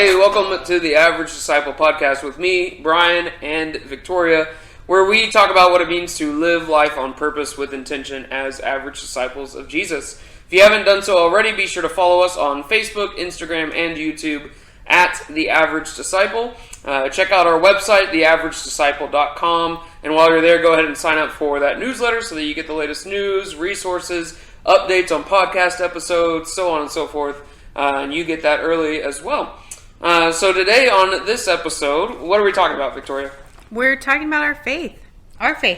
Hey, welcome to the Average Disciple podcast with me, Brian, and Victoria, where we talk about what it means to live life on purpose with intention as average disciples of Jesus. If you haven't done so already, be sure to follow us on Facebook, Instagram, and YouTube at The Average Disciple. Check out our website, theaveragedisciple.com, and while you're there, go ahead and sign up for that newsletter so that you get the latest news, resources, updates on podcast episodes, so on and so forth, and you get that early as well. So today on this episode, what are we talking about, Victoria? We're talking about our faith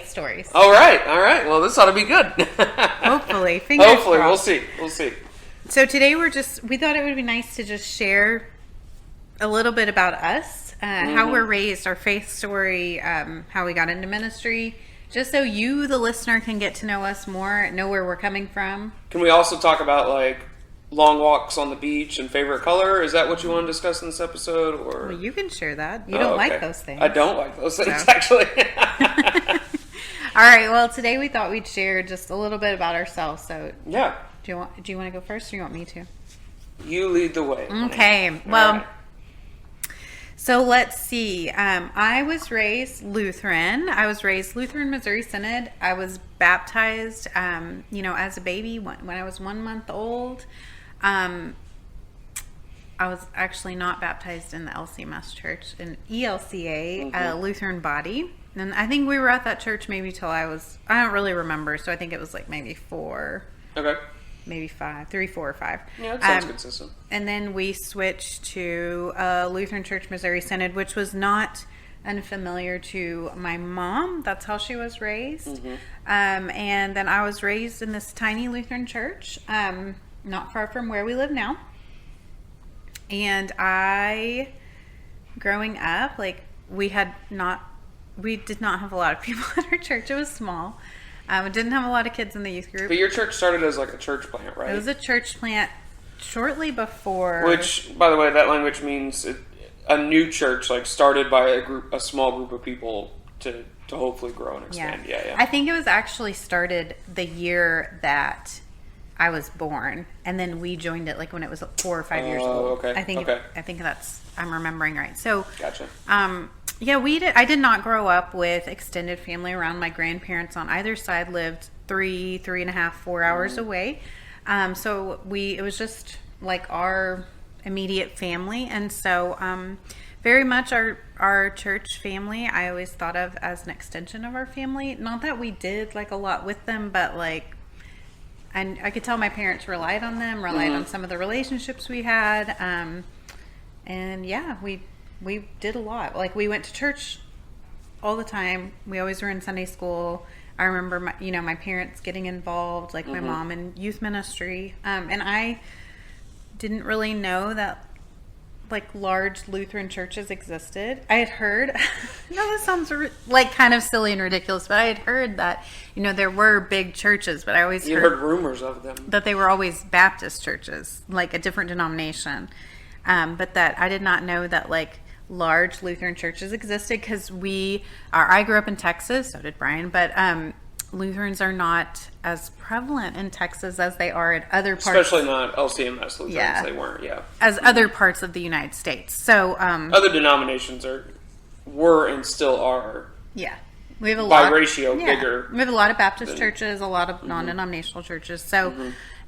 stories. All right. Well, this ought to be good. Hopefully, fingers crossed. We'll see. So today we thought it would be nice to just share a little bit about us, how we're raised, our faith story, how we got into ministry, just so you, the listener, can get to know us more, know where we're coming from. Can we also talk about like long walks on the beach and favorite color? Is that what you want to discuss in this episode? Or well, you can share that. You don't like those things. I don't like those things, actually. All right. Well, today we thought we'd share just a little bit about ourselves. So yeah. Do you want to go first, or you want me to? You lead the way. Okay. Well, so let's see. I was raised Lutheran. I was raised Lutheran Missouri Synod. I was baptized, as a baby when I was 1 month old. I was actually not baptized in the LCMS church, in ELCA, Lutheran body. And I think we were at that church maybe till I don't really remember. So I think it was like maybe 4. Okay. Maybe 5, 3, 4, or 5. Yeah, that sounds consistent. And then we switched to Lutheran Church Missouri Synod, which was not unfamiliar to my mom. That's how she was raised. And then I was raised in this tiny Lutheran church, not far from where we live now. And growing up, we did not have a lot of people at our church. It was small. We didn't have a lot of kids in the youth group. But your church started as like a church plant, right? It was a church plant shortly before. Which, by the way, that language means a new church, like started by a small group of people to hopefully grow and expand. Yeah. I think it was actually started the year that I was born, and then we joined it like when it was 4 or 5 years old. Okay. I think I'm remembering right. So gotcha. I did not grow up with extended family around. My grandparents on either side lived 3.5, 4 hours away. So it was just like our immediate family. And so, very much our church family, I always thought of as an extension of our family. Not that we did like a lot with them, but and I could tell my parents relied on them, on some of the relationships we had. We did a lot. Like, we went to church all the time. We always were in Sunday school. I remember my parents getting involved, like my mom in youth ministry. And I didn't really know that like large Lutheran churches existed. I had heard, this sounds like kind of silly and ridiculous, but I had heard that, there were big churches, but I always heard rumors of them. That they were always Baptist churches, like a different denomination. But that I did not know that like large Lutheran churches existed, because I grew up in Texas, so did Brian, but Lutherans are not as prevalent in Texas as they are in other parts. Especially not LCMS Lutherans, they weren't, as other parts of the United States. So other denominations were and still are. Yeah. We have by ratio bigger. We have a lot of Baptist churches, a lot of non-denominational churches. So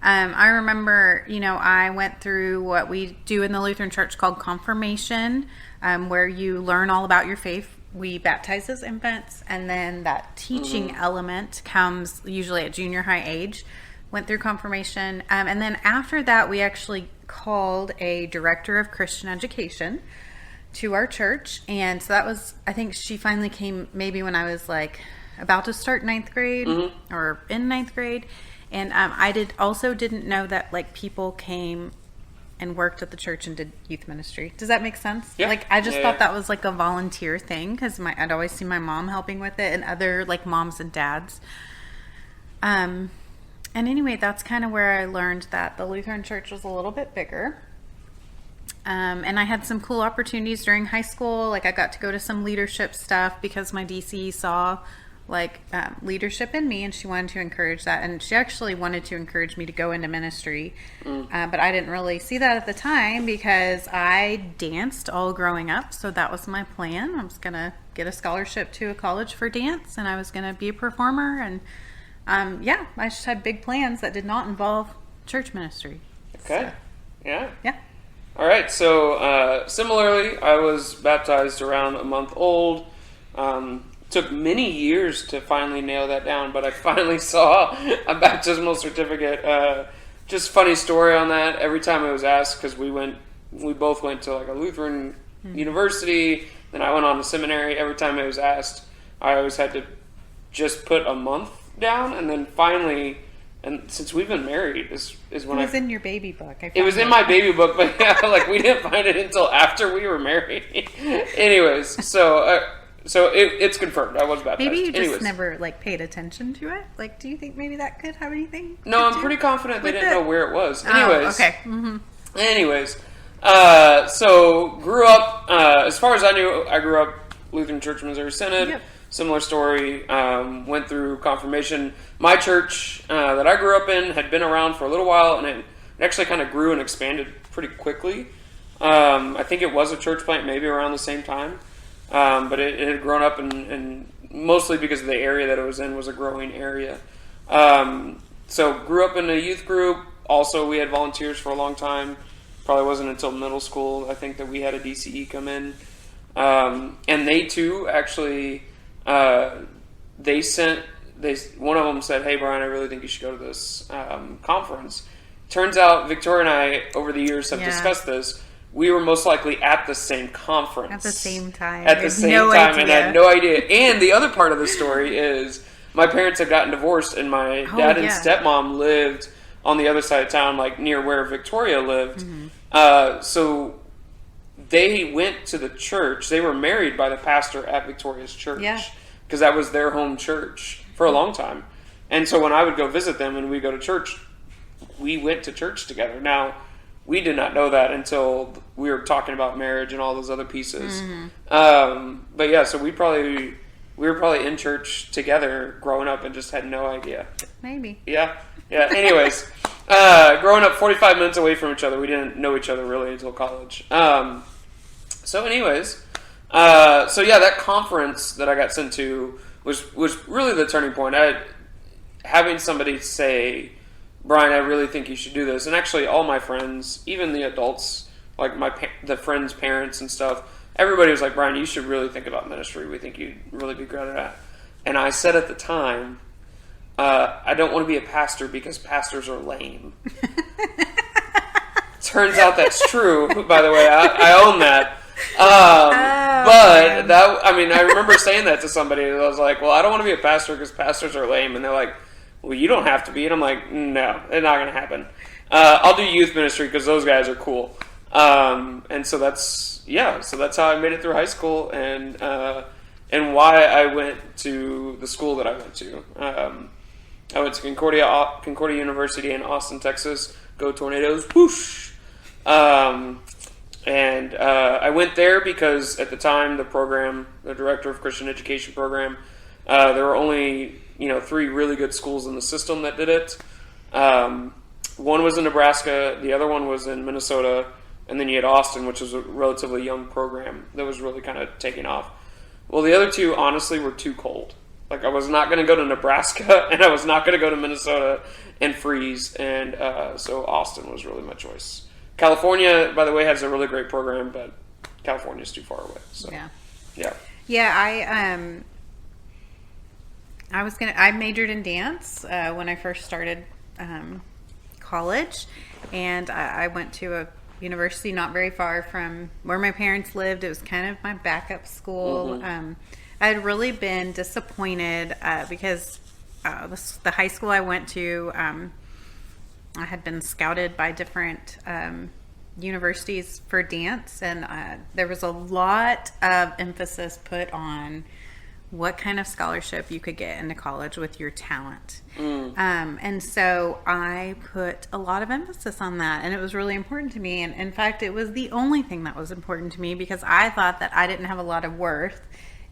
I remember, I went through what we do in the Lutheran church called confirmation, where you learn all about your faith. We baptize as infants, and then that teaching element comes usually at junior high age. Went through confirmation. And then after that, we actually called a director of Christian education to our church. And so that was, I think she finally came maybe when I was like about to start 9th grade or in 9th grade. And I didn't know that like people came and worked at the church and did youth ministry. Does that make sense? Yeah. Like I just thought that was like a volunteer thing, because I'd always see my mom helping with it and other like moms and dads. And anyway, that's kind of where I learned that the Lutheran church was a little bit bigger. And I had some cool opportunities during high school. Like I got to go to some leadership stuff because my DC saw leadership in me, and she wanted to encourage that. And she actually wanted to encourage me to go into ministry, but I didn't really see that at the time because I danced all growing up. So that was my plan. I was going to get a scholarship to a college for dance, and I was going to be a performer. And I just had big plans that did not involve church ministry. Okay. So, Yeah. All right. So similarly, I was baptized around a month old. Took many years to finally nail that down, but I finally saw a baptismal certificate. Just funny story on that. Every time I was asked, because we both went to like a Lutheran university, then I went on to seminary. Every time I was asked, I always had to just put a month down, and then finally, and since we've been married, is when it was in your baby book. It was in my baby book, but we didn't find it until after we were married. Anyways, so it's confirmed. I was baptized. Maybe you just never paid attention to it. Do you think maybe that could have anything? No, I'm pretty confident they didn't know where it was. Anyways, okay. Mm-hmm. Anyways, so grew up. As far as I knew, I grew up Lutheran Church Missouri Synod. Yep. Similar story. Went through confirmation. My church that I grew up in had been around for a little while, and it actually kind of grew and expanded pretty quickly. I think it was a church plant maybe around the same time. But it had grown up, and mostly because of the area that it was in was a growing area. So grew up in a youth group. Also, we had volunteers for a long time. Probably wasn't until middle school, I think, that we had a DCE come in. And they too, actually, one of them said, "Hey, Brian, I really think you should go to this conference." Turns out, Victoria and I, over the years, have discussed this. We were most likely at the same conference. At the same time. At the same time, and I had no idea. And the other part of the story is my parents had gotten divorced, and my dad and stepmom lived on the other side of town, near where Victoria lived. Mm-hmm. So they went to the church. They were married by the pastor at Victoria's church. Yeah. Because that was their home church for a long time. And so when I would go visit them and we go to church, we went to church together. Now, we did not know that until we were talking about marriage and all those other pieces. Mm-hmm. But yeah, so we were probably in church together growing up and just had no idea. Maybe. Yeah. Anyways, growing up 45 minutes away from each other, we didn't know each other really until college. So that conference that I got sent to was really the turning point. Having somebody say, "Brian, I really think you should do this." And actually all my friends, even the adults, the friends' parents and stuff, everybody was like, "Brian, you should really think about ministry. We think you'd really be great at that." And I said at the time, I don't want to be a pastor because pastors are lame. Turns out that's true, by the way. I own that. I remember saying that to somebody. I was like, "Well, I don't want to be a pastor because pastors are lame." And they're like, "Well, you don't have to be." And I'm like, "No, it's not going to happen. I'll do youth ministry because those guys are cool." And so that's how I made it through high school and why I went to the school that I went to. I went to Concordia University in Austin, Texas. Go Tornadoes! Whoosh! And I went there because at the time the director of Christian education program, there were only 3 really good schools in the system that did it. One was in Nebraska, the other one was in Minnesota, and then you had Austin, which was a relatively young program that was really kind of taking off. Well, the other 2, honestly, were too cold. I was not going to go to Nebraska, and I was not going to go to Minnesota and freeze, and so Austin was really my choice. California, by the way, has a really great program, but California's too far away. So, I majored in dance when I first started college, and I went to a university not very far from where my parents lived. It was kind of my backup school. Mm-hmm. I had really been disappointed because the high school I went to, I had been scouted by different universities for dance, and there was a lot of emphasis put on what kind of scholarship you could get into college with your talent. And so I put a lot of emphasis on that, and it was really important to me. And in fact, it was the only thing that was important to me because I thought that I didn't have a lot of worth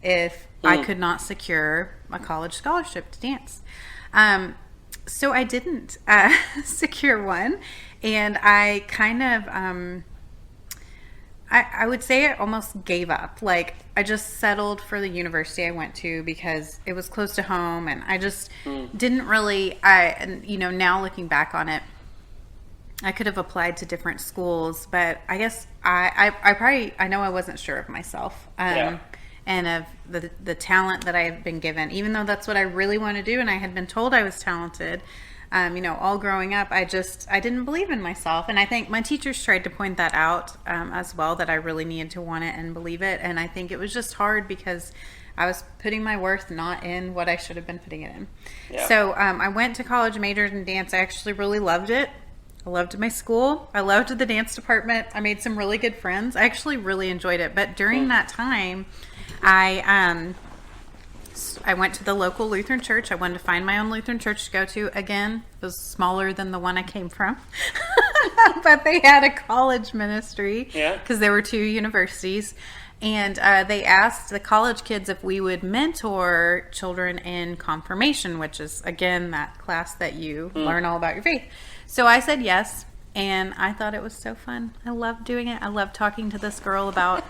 if I could not secure a college scholarship to dance. So I didn't secure one, and I kind of, I would say I almost gave up. Like, I just settled for the university I went to because it was close to home, and I just didn't really, now looking back on it, I could have applied to different schools, but I guess I know I wasn't sure of myself. And of the talent that I have been given, even though that's what I really want to do, and I had been told I was talented, all growing up, I didn't believe in myself. And I think my teachers tried to point that out as well, that I really needed to want it and believe it. And I think it was just hard because I was putting my worth not in what I should have been putting it in. Yeah. So I went to college, majored in dance. I actually really loved it. I loved my school. I loved the dance department. I made some really good friends. I actually really enjoyed it. But during that time, I went to the local Lutheran church. I wanted to find my own Lutheran church to go to. Again, it was smaller than the one I came from. But they had a college ministry because there were 2 universities. And they asked the college kids if we would mentor children in confirmation, which is, again, that class that you learn all about your faith. So I said yes, and I thought it was so fun. I loved doing it. I loved talking to this girl about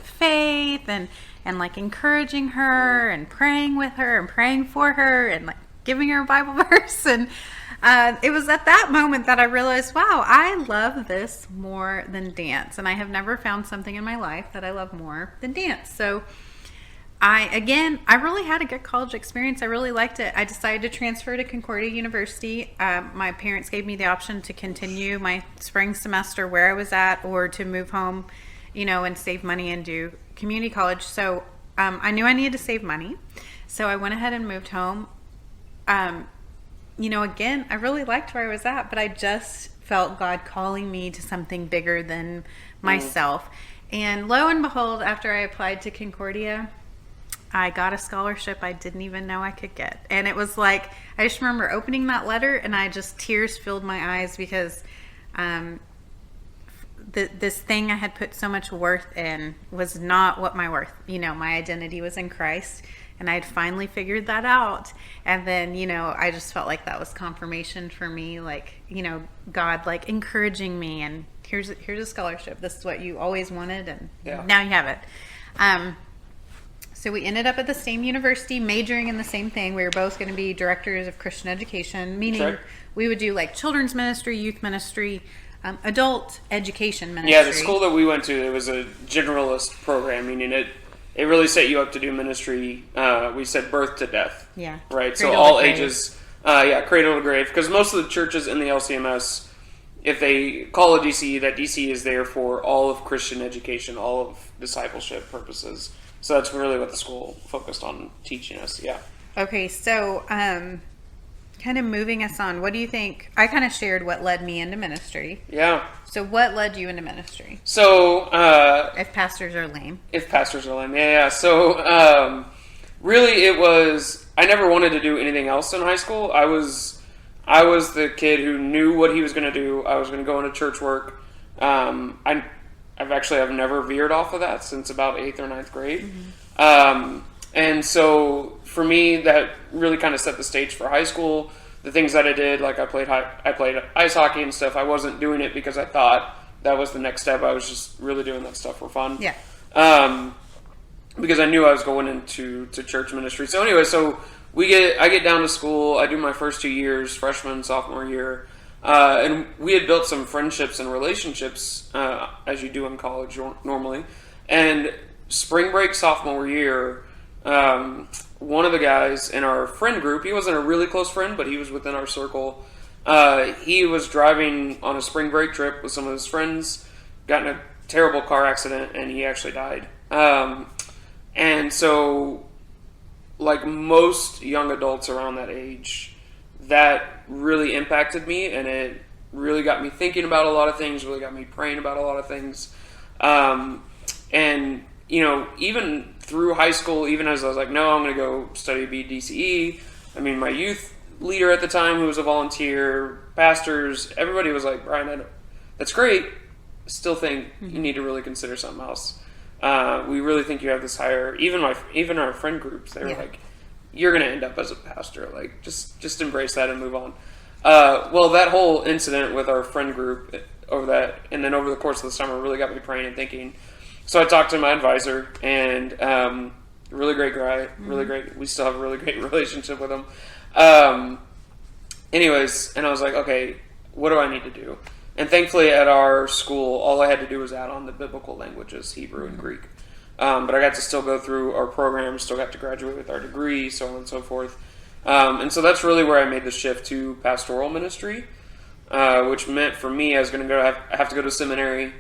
faith and like encouraging her and praying with her and praying for her and like giving her a Bible verse. And it was at that moment that I realized, wow, I love this more than dance. And I have never found something in my life that I love more than dance. So I really had a good college experience. I really liked it. I decided to transfer to Concordia University. My parents gave me the option to continue my spring semester where I was at, or to move home, and save money and do community college. So I knew I needed to save money. So I went ahead and moved home. Again, I really liked where I was at, but I just felt God calling me to something bigger than myself. And lo and behold, after I applied to Concordia, I got a scholarship I didn't even know I could get. And it was like, I just remember opening that letter and tears filled my eyes because this thing I had put so much worth in was not what my worth, my identity was in Christ. And I had finally figured that out. And then, I just felt like that was confirmation for me, like, God, like, encouraging me, and here's a scholarship. This is what you always wanted, and now you have it. So we ended up at the same university, majoring in the same thing. We were both going to be directors of Christian education, meaning we would do like children's ministry, youth ministry, adult education ministry. Yeah, the school that we went to, it was a generalist program, meaning it really set you up to do ministry. We said birth to death. Yeah. Right. So all ages. Cradle to grave. Because most of the churches in the LCMS, if they call a DCE, that DCE is there for all of Christian education, all of discipleship purposes. So that's really what the school focused on teaching us. Yeah. Okay. So, kind of moving us on, what do you think? I kind of shared what led me into ministry. Yeah. So what led you into ministry? So, if pastors are lame. Yeah. So, really it was, I never wanted to do anything else in high school. I was the kid who knew what he was going to do. I was going to go into church work. I've never veered off of that since about 8th or 9th grade. Mm-hmm. And so for me, that really kind of set the stage for high school. The things that I did, like I played ice hockey and stuff, I wasn't doing it because I thought that was the next step. I was just really doing that stuff for fun. Yeah. Because I knew I was going into church ministry. So anyway, I get down to school. I do my first 2 years, freshman, sophomore year. And we had built some friendships and relationships, as you do in college normally. And spring break sophomore year, one of the guys in our friend group, he wasn't a really close friend, but he was within our circle. He was driving on a spring break trip with some of his friends, got in a terrible car accident, and he actually died. And so, like most young adults around that age, that really impacted me, and it really got me thinking about a lot of things, really got me praying about a lot of things. And, even through high school, even as I was like, no, I'm going to go study BDCE. I mean, my youth leader at the time, who was a volunteer, pastors, everybody was like, Brian, that's great. I still think you need to really consider something else. We really think you have this higher. Even our friend groups, they were Yeah. like, "You're going to end up as a pastor. Like, just embrace that and move on." Well, that whole incident with our friend group over that, and then over the course of the summer, really got me praying and thinking. So I talked to my advisor, and really great guy, really great. We still have a really great relationship with him. Anyways, and I was like, okay, what do I need to do? And thankfully, at our school, all I had to do was add on the biblical languages, Hebrew and Greek. But I got to still go through our program, still got to graduate with our degree, so on and so forth. And so that's really where I made the shift to pastoral ministry, which meant for me I was going to have to go to seminary,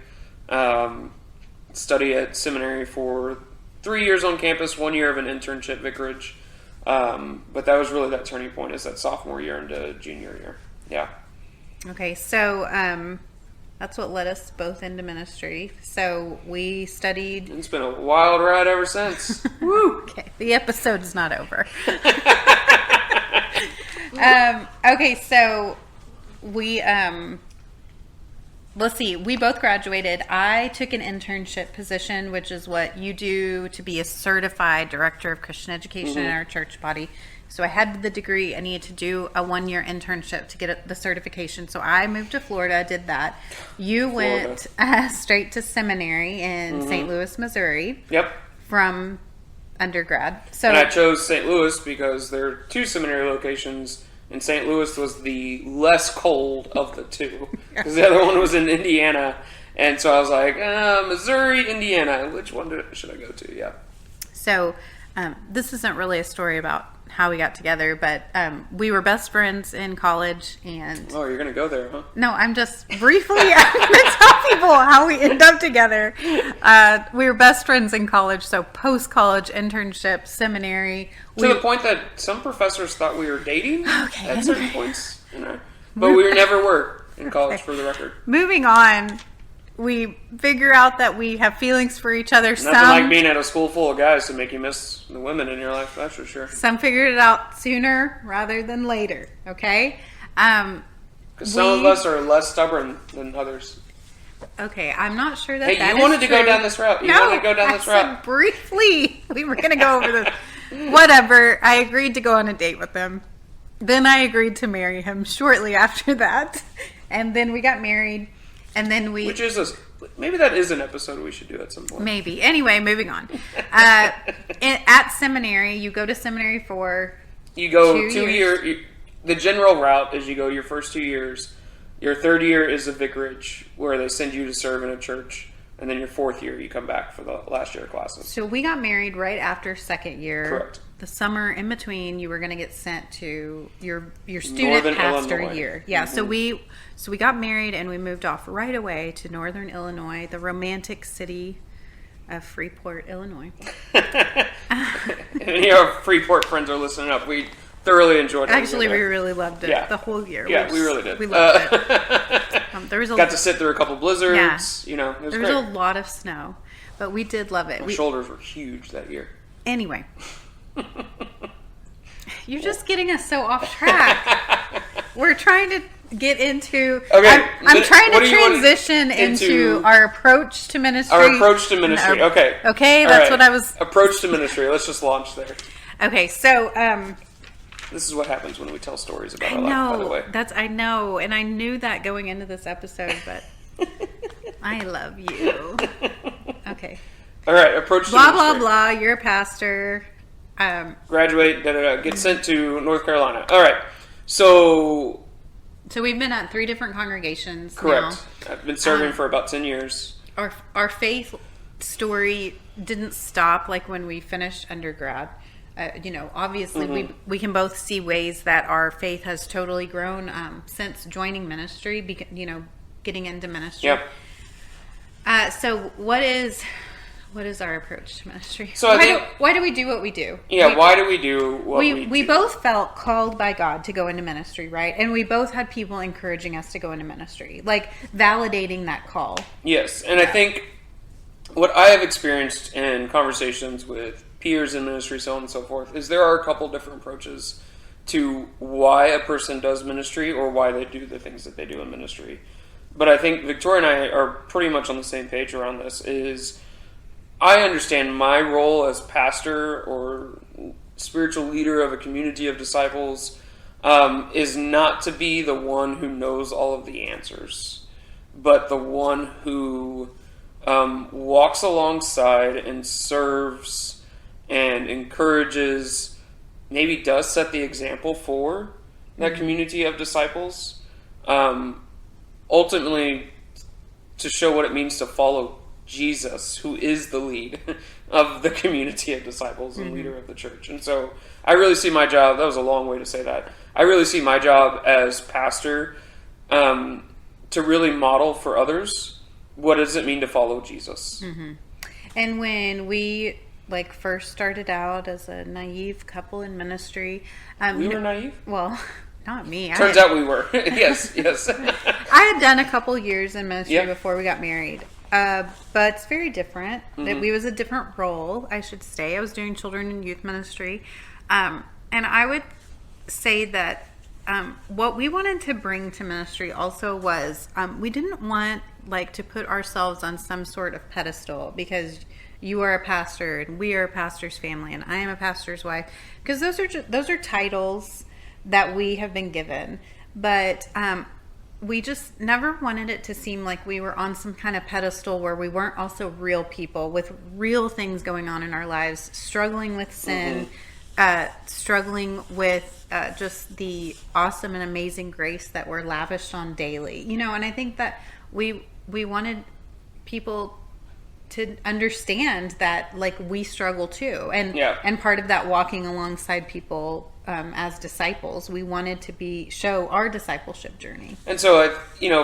study at seminary for 3 years on campus, 1 year of an internship vicarage. But that was really that turning point, is that sophomore year into junior year. Yeah. Okay, so that's what led us both into ministry. So we studied. It's been a wild ride ever since. Woo! Okay, the episode is not over. Okay, so we let's see. We both graduated. I took an internship position, which is what you do to be a certified director of Christian education in our church body. So I had the degree. I needed to do a 1-year internship to get the certification. So I moved to Florida, did that. You went straight to seminary in St. Louis, Missouri. Yep. From undergrad. So And I chose St. Louis because there are 2 seminary locations, and St. Louis was the less cold of the 2. Because the other one was in Indiana. And so I was like, Missouri, Indiana. Which one should I go to? Yeah. So this isn't really a story about how we got together, but we were best friends in college. And Oh, you're going to go there, huh? no, I'm just briefly I'm going to tell people how we end up together. We were best friends in college, so post-college internship, seminary. To the point that some professors thought we were dating Okay, at certain points. But we never were in college, for the record. Moving on, we figure out that we have feelings for each other. Nothing like being at a school full of guys to make you miss the women in your life, that's for sure. Some figured it out sooner rather than later, okay? Because some of us are less stubborn than others. Okay, I'm not sure that Hey, that you is wanted to go true. down this route. You No, wanted to go down I this said route. briefly. We were going to go over this. Whatever. I agreed to go on a date with him. Then I agreed to marry him shortly after that. And then we got married. And then we... Which is maybe that is an episode we should do at some point. Maybe. Anyway, moving on. At seminary, you go to seminary for... You go 2 2 years. years. The general route is you go your first 2 years. Your third year is a vicarage, where they send you to serve in a church. And then your fourth year, you come back for the last year of classes. So we got married right after second year. Correct. The summer in between, you were going to get sent to your student Northern pastor Illinois. year. Yeah. So we got married and we moved off right away to Northern Illinois, the romantic city of Freeport, Illinois. Any of our Freeport friends are listening up. We thoroughly enjoyed it. Actually, we really loved it the whole year. Yeah, we really did. We loved it. There was Got to sit through a couple blizzards. Yeah. It was there great. was a lot of snow, but we did love it. My shoulders were huge that year. Anyway. You're just getting us so off track. We're trying to get into... Okay. I'm trying what to do you want transition into our approach to ministry. Our approach to ministry. Okay. Okay, All that's right. what I was... Approach to ministry. Let's just launch there. Okay, so... This is what happens when we tell stories about our life, by the way. I know, and I knew that going into this episode, but I love you. Okay. All right, approach to Blah, ministry. blah, blah. You're a pastor. Graduate, get sent to North Carolina. All right. So we've been at 3 different congregations. correct. Now. I've been serving for about 10 years. Our faith story didn't stop like when we finished undergrad. Obviously we can both see ways that our faith has totally grown since joining ministry, getting into ministry. Yep. So what is our approach to ministry? So why do we do what we do? Yeah, why do we do what we do? We both felt called by God to go into ministry, right? And we both had people encouraging us to go into ministry, like validating that call. Yes, and I think what I have experienced in conversations with peers in ministry, so on and so forth, is there are a couple different approaches to why a person does ministry or why they do the things that they do in ministry. But I think Victoria and I are pretty much on the same page around this, is I understand my role as pastor or spiritual leader of a community of disciples is not to be the one who knows all of the answers, but the one who walks alongside and serves and encourages, maybe does set the example for that community of disciples, ultimately to show what it means to follow Jesus, who is the lead of the community of disciples and leader of the church. And so I really see my job, that was a long way to say that, I really see my job as pastor to really model for others what does it mean to follow Jesus. And when we first started out as a naive couple in ministry, We were naive? well, not me. Turns out we were. Yes. I had done a couple years in ministry Yep. before we got married. But it's very different. It was a different role, I should say. I was doing children and youth ministry. And I would say that what we wanted to bring to ministry also was we didn't want to put ourselves on some sort of pedestal because you are a pastor and we are a pastor's family and I am a pastor's wife, because those are titles that we have been given, but we just never wanted it to seem like we were on some kind of pedestal where we weren't also real people with real things going on in our lives, struggling with sin, struggling with just the awesome and amazing grace that we're lavished on daily, and I think that we wanted people to understand that we struggle too, and part of that walking alongside people as disciples, we wanted to show our discipleship journey. And so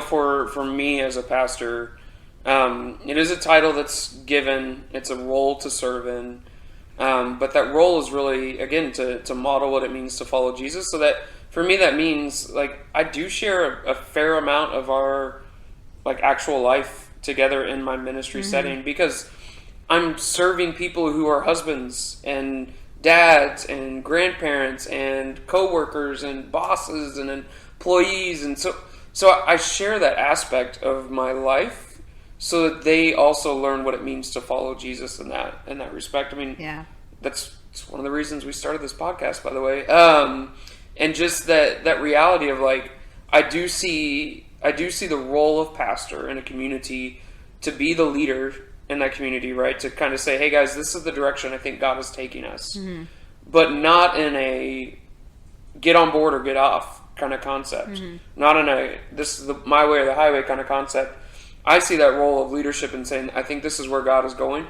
for me as a pastor, it is a title that's given, it's a role to serve in, but that role is really, again, to model what it means to follow Jesus. So that for me that means I do share a fair amount of our actual life together in my ministry setting, because I'm serving people who are husbands and dads and grandparents and co-workers and bosses and employees, and so I share that aspect of my life so that they also learn what it means to follow Jesus in that respect. I mean, that's one of the reasons we started this podcast, by the way, and just that reality of I do see the role of pastor in a community to be the leader in that community, right? To kind of say, hey guys, this is the direction I think God is taking us. But not in a get on board or get off kind of concept. Not in a, this is my way or the highway kind of concept. I see that role of leadership in saying, I think this is where God is going,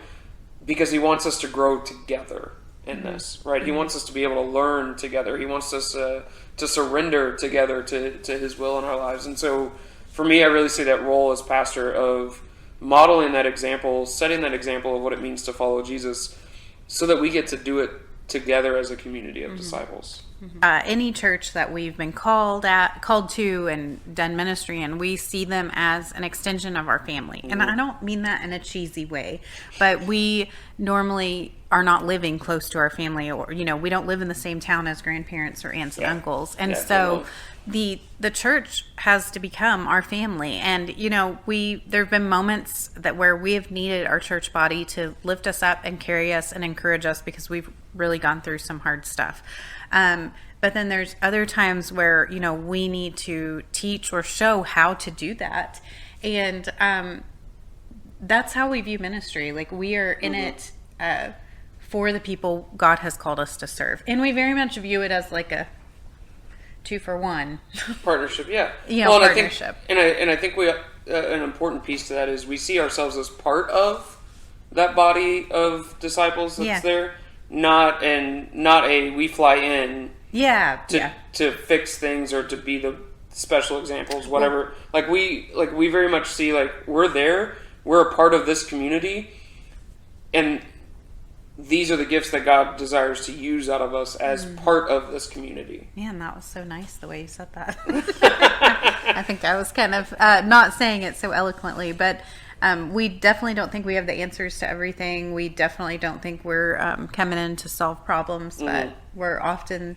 because he wants us to grow together in this, right? He wants us to be able to learn together. He wants us to surrender together to his will in our lives. And so for me, I really see that role as pastor of modeling that example, setting that example of what it means to follow Jesus, so that we get to do it together as a community of disciples. Any church that we've been called to and done ministry in, we see them as an extension of our family. And I don't mean that in a cheesy way, but we normally are not living close to our family, or we don't live in the same town as grandparents or aunts and uncles, and so the church has to become our family. And there have been moments where we have needed our church body to lift us up and carry us and encourage us, because we've really gone through some hard stuff. But then there's other times where we need to teach or show how to do that, and that's how we view ministry. We are in it for the people God has called us to serve, and we very much view it as a 2-for-1 partnership. Partnership. I think we an important piece to that is we see ourselves as part of that body of disciples that's there, not a we fly in to fix things or to be the special examples, whatever. We very much see we're there, we're a part of this community, and these are the gifts that God desires to use out of us as part of this community. Man, that was so nice the way you said that. I think I was kind of not saying it so eloquently, but we definitely don't think we have the answers to everything. We definitely don't think we're coming in to solve problems, but we're often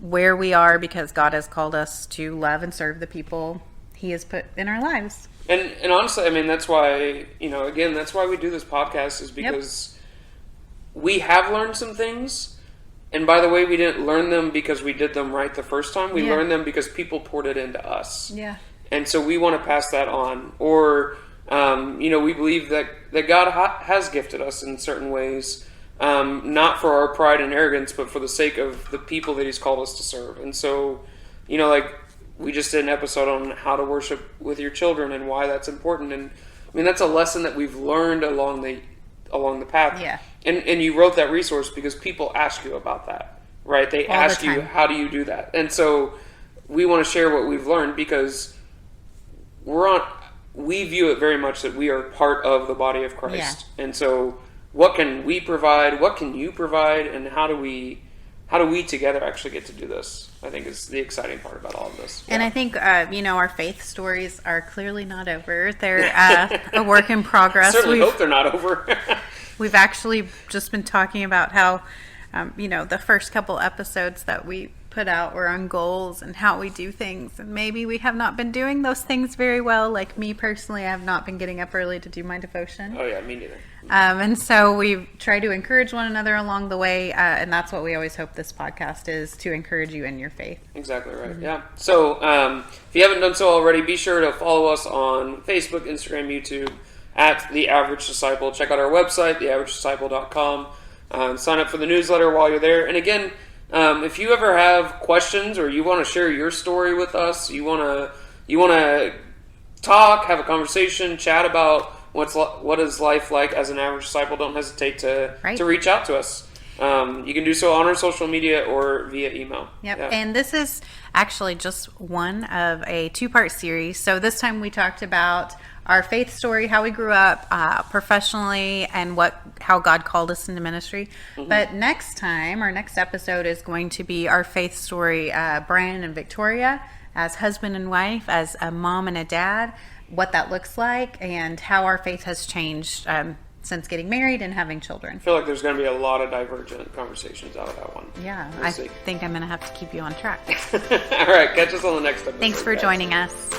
where we are because God has called us to love and serve the people He has put in our lives. And honestly, I mean, that's why, again, that's why we do this podcast, is because we have learned some things. And by the way, we didn't learn them because we did them right the first time. We learned them because people poured it into us. Yeah. And so we want to pass that on. Or, we believe that God has gifted us in certain ways, not for our pride and arrogance, but for the sake of the people that He's called us to serve. And so, we just did an episode on how to worship with your children and why that's important. And I mean, that's a lesson that we've learned along the path. Yeah. And you wrote that resource because people ask you about that, right? They ask you, how do you do that? And so we want to share what we've learned because we view it very much that we are part of the body of Christ. Yeah. And so what can we provide? What can you provide? And how do we together actually get to do this? I think is the exciting part about all of this. And I think, our faith stories are clearly not over. They're a work in progress. I certainly hope they're not over. We've actually just been talking about how, the first couple episodes that we put out were on goals and how we do things. And maybe we have not been doing those things very well. Like me personally, I have not been getting up early to do my devotion. Oh, yeah, me neither. And so we try to encourage one another along the way. And that's what we always hope this podcast is, to encourage you in your faith. Exactly right. Mm-hmm. Yeah. So if you haven't done so already, be sure to follow us on Facebook, Instagram, YouTube, at The Average Disciple. Check out our website, theaveragedisciple.com. Sign up for the newsletter while you're there. And again, if you ever have questions or you want to share your story with us, you want to talk, have a conversation, chat about what is life like as an average disciple, don't hesitate to reach out to us. You can do so on our social media or via email. Yep. Yeah. And this is actually just one of a 2-part series. So this time we talked about our faith story, how we grew up professionally, and how God called us into ministry. Mm-hmm. But next time, our next episode is going to be our faith story, Brian and Victoria, as husband and wife, as a mom and a dad, what that looks like, and how our faith has changed since getting married and having children. I feel like there's going to be a lot of divergent conversations out of that one. Yeah, I think I'm going to have to keep you on track. All right, catch us on the next episode. Thanks for joining us.